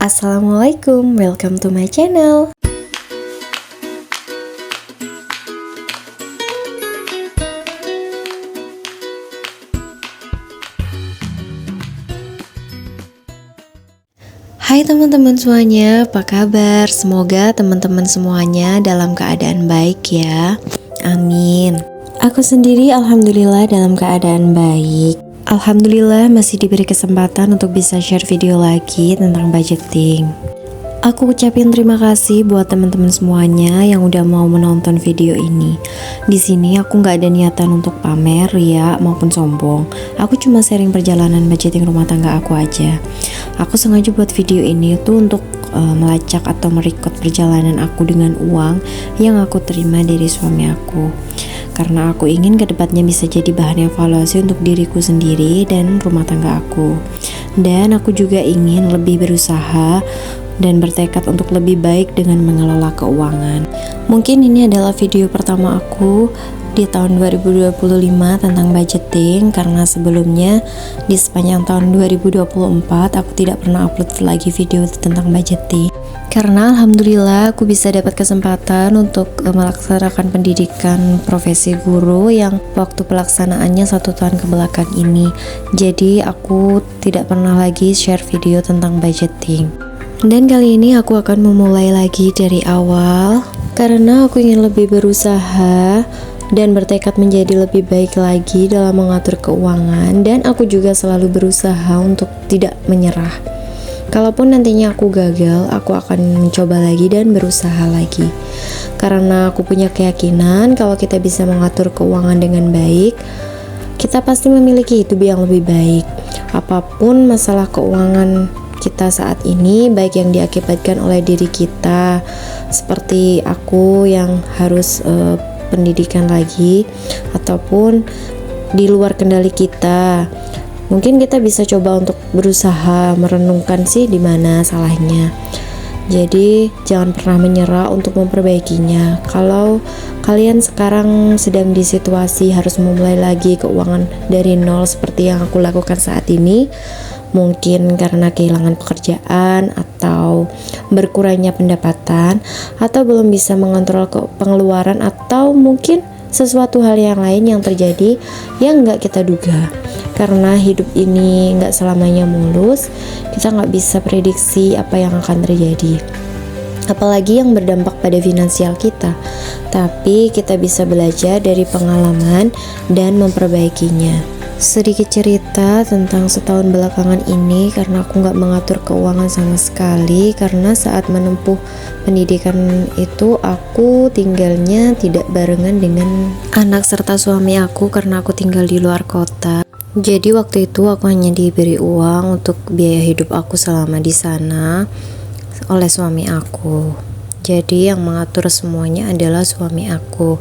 Assalamualaikum, welcome to my channel. Hai teman-teman semuanya, apa kabar? Semoga teman-teman semuanya dalam keadaan baik ya. Amin. Aku sendiri alhamdulillah dalam keadaan baik. Alhamdulillah masih diberi kesempatan untuk bisa share video lagi tentang budgeting. Aku ucapin terima kasih buat teman-teman semuanya yang udah mau menonton video ini. Di sini aku nggak ada niatan untuk pamer, ria maupun sombong. Aku cuma sharing perjalanan budgeting rumah tangga aku aja. Aku sengaja buat video ini tuh untuk melacak atau merekod perjalanan aku dengan uang yang aku terima dari suami aku. Karena aku ingin kedepannya bisa jadi bahan evaluasi untuk diriku sendiri dan rumah tangga aku. Dan aku juga ingin lebih berusaha dan bertekad untuk lebih baik dengan mengelola keuangan. Mungkin ini adalah video pertama aku di tahun 2025 tentang budgeting, karena sebelumnya di sepanjang tahun 2024 aku tidak pernah upload lagi video tentang budgeting. Karena alhamdulillah aku bisa dapat kesempatan untuk melaksanakan pendidikan profesi guru yang waktu pelaksanaannya 1 tahun ke belakang ini. Jadi aku tidak pernah lagi share video tentang budgeting. Dan kali ini aku akan memulai lagi dari awal karena aku ingin lebih berusaha dan bertekad menjadi lebih baik lagi dalam mengatur keuangan, dan aku juga selalu berusaha untuk tidak menyerah. Kalaupun nantinya aku gagal, aku akan mencoba lagi dan berusaha lagi. Karena aku punya keyakinan kalau kita bisa mengatur keuangan dengan baik, kita pasti memiliki hidup yang lebih baik. Apapun masalah keuangan kita saat ini, baik yang diakibatkan oleh diri kita, seperti aku yang harus pendidikan lagi, ataupun di luar kendali kita, mungkin kita bisa coba untuk berusaha merenungkan sih di mana salahnya. Jadi jangan pernah menyerah untuk memperbaikinya. Kalau kalian sekarang sedang di situasi harus memulai lagi keuangan dari nol seperti yang aku lakukan saat ini, mungkin karena kehilangan pekerjaan atau berkurangnya pendapatan, atau belum bisa mengontrol pengeluaran, atau mungkin sesuatu hal yang lain yang terjadi yang nggak kita duga. Karena hidup ini nggak selamanya mulus, kita nggak bisa prediksi apa yang akan terjadi, apalagi yang berdampak pada finansial kita. Tapi kita bisa belajar dari pengalaman dan memperbaikinya. Sedikit cerita tentang setahun belakangan ini, karena aku nggak mengatur keuangan sama sekali. Karena saat menempuh pendidikan itu aku tinggalnya tidak barengan dengan anak serta suami aku, karena aku tinggal di luar kota. Jadi waktu itu aku hanya diberi uang untuk biaya hidup aku selama di sana oleh suami aku. Jadi yang mengatur semuanya adalah suami aku.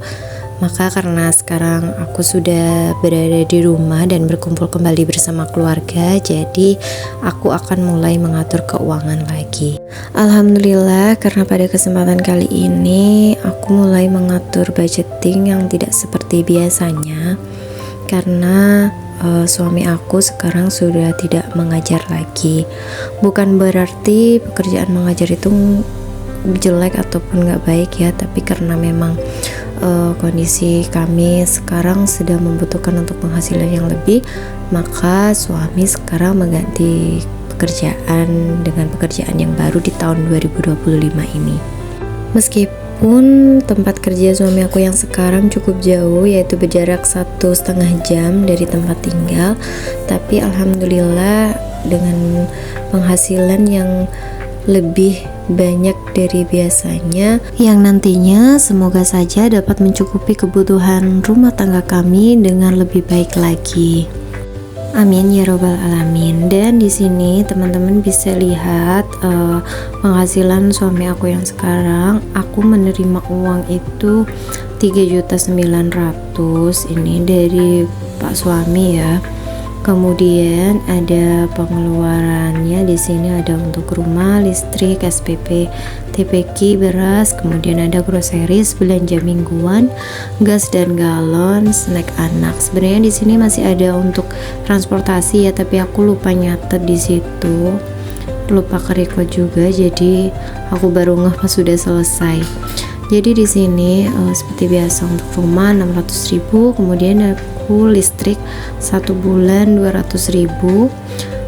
Maka karena sekarang aku sudah berada di rumah dan berkumpul kembali bersama keluarga, jadi aku akan mulai mengatur keuangan lagi. Alhamdulillah, karena pada kesempatan kali ini aku mulai mengatur budgeting yang tidak seperti biasanya. Karena suami aku sekarang sudah tidak mengajar lagi. Bukan berarti pekerjaan mengajar itu jelek ataupun gak baik ya, tapi karena memang kondisi kami sekarang sedang membutuhkan untuk penghasilan yang lebih, maka suami sekarang mengganti pekerjaan dengan pekerjaan yang baru di tahun 2025 ini. Meskipun tempat kerja suami aku yang sekarang cukup jauh, yaitu berjarak 1,5 jam dari tempat tinggal, tapi alhamdulillah dengan penghasilan yang lebih banyak dari biasanya, yang nantinya semoga saja dapat mencukupi kebutuhan rumah tangga kami dengan lebih baik lagi. Amin ya robbal alamin. Dan di sini teman-teman bisa lihat penghasilan suami aku yang sekarang. Aku menerima uang itu 3.900.000 ini dari Pak suami ya. Kemudian ada pengeluarannya di sini, ada untuk rumah, listrik, SPP, TPQ, beras, kemudian ada groceries, belanja mingguan, gas dan galon, snack anak. Sebenarnya di sini masih ada untuk transportasi ya, tapi aku lupa nyatet di situ. lupa ke-record juga, jadi aku baru ngeh pas sudah selesai. Jadi di sini seperti biasa untuk rumah 600.000, kemudian aku listrik 1 bulan 200.000.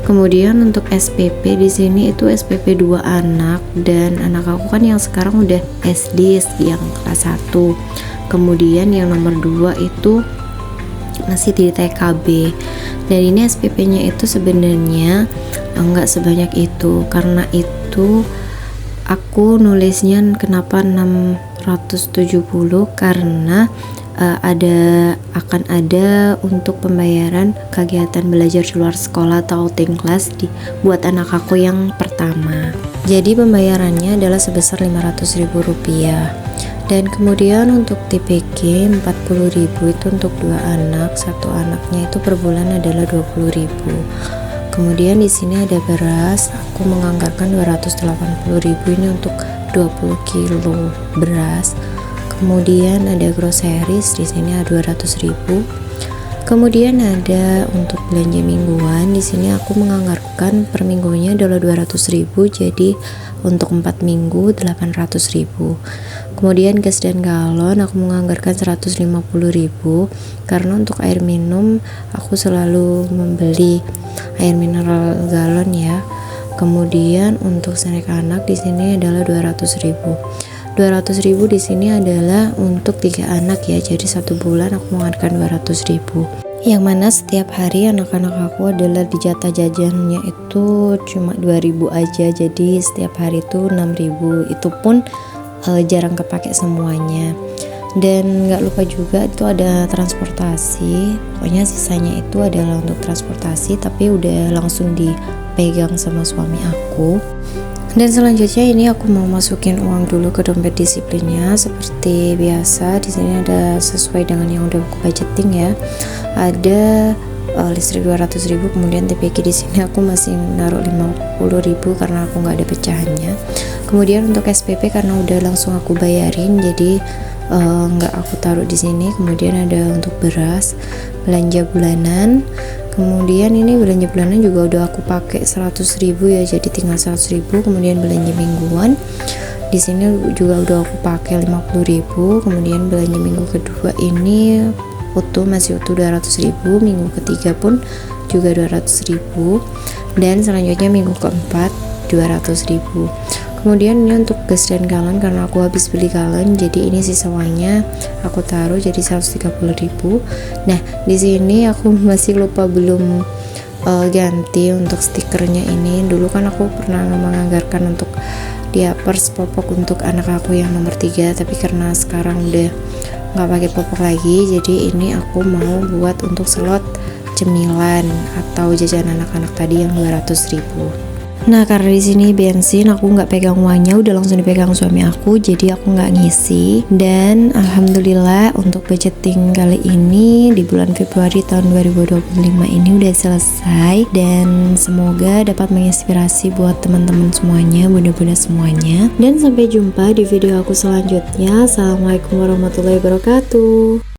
Kemudian untuk SPP di sini itu SPP 2 anak, dan anak aku kan yang sekarang udah SD yang kelas 1. Kemudian yang nomor 2 itu masih di TKB. Dan ini SPP-nya itu sebenarnya enggak sebanyak itu, karena itu aku nulisnya kenapa 670 karena akan ada untuk pembayaran kegiatan belajar di luar sekolah atau outing class buat anak aku yang pertama. Jadi pembayarannya adalah sebesar 500.000 rupiah. Dan kemudian untuk TPG 40.000 itu untuk 2 anak, satu anaknya itu per bulan adalah 20.000. Kemudian di sini ada beras, aku menganggarkan 280.000 ini untuk 20 kilo beras. Kemudian ada groceries, di sini ada 200.000. Kemudian ada untuk belanja mingguan, di sini aku menganggarkan per minggunya adalah 200.000, jadi untuk 4 minggu 800.000. Kemudian gas dan galon aku menganggarkan 150.000 karena untuk air minum aku selalu membeli air mineral galon ya. Kemudian untuk snack anak di sini adalah 200.000. 200.000 di sini adalah untuk 3 anak ya. Jadi 1 bulan aku menganggarkan 200.000. Yang mana setiap hari anak-anak aku adalah di jatah jajannya itu cuma 2.000 aja. Jadi setiap hari itu 6.000. Itu pun jarang kepake semuanya. Dan nggak lupa juga itu ada transportasi, pokoknya sisanya itu adalah untuk transportasi, tapi udah langsung dipegang sama suami aku. Dan selanjutnya ini aku mau masukin uang dulu ke dompet disiplinnya seperti biasa. Di sini ada sesuai dengan yang udah aku budgeting ya. Ada listrik 200.000, kemudian TPG di sini aku masih naruh 50.000 karena aku nggak ada pecahannya. Kemudian untuk SPP karena udah langsung aku bayarin, jadi nggak aku taruh di sini. Kemudian ada untuk beras, belanja bulanan. Kemudian ini belanja bulanan juga udah aku pakai 100.000 ya, jadi tinggal 100.000. Kemudian belanja mingguan di sini juga udah aku pakai 50.000. Kemudian belanja minggu kedua ini masih utuh 200.000, minggu ketiga pun juga 200.000, dan selanjutnya minggu keempat 200.000. Kemudian ini untuk gas dan galon karena aku habis beli galon, jadi ini sisa uangnya aku taruh jadi 130.000. Nah di sini aku masih lupa belum ganti untuk stikernya ini. Dulu kan aku pernah menganggarkan untuk diapers popok untuk anak aku yang nomor 3, tapi karena sekarang udah nggak pakai popok lagi, jadi ini aku mau buat untuk slot cemilan atau jajan anak-anak tadi yang 200.000. Nah karena di sini bensin aku nggak pegang uangnya, udah langsung dipegang suami aku, jadi aku nggak ngisi. Dan alhamdulillah untuk budgeting kali ini di bulan Februari tahun 2025 ini udah selesai, dan semoga dapat menginspirasi buat teman-teman semuanya, bunda-bunda semuanya. Dan sampai jumpa di video aku selanjutnya. Assalamualaikum warahmatullahi wabarakatuh.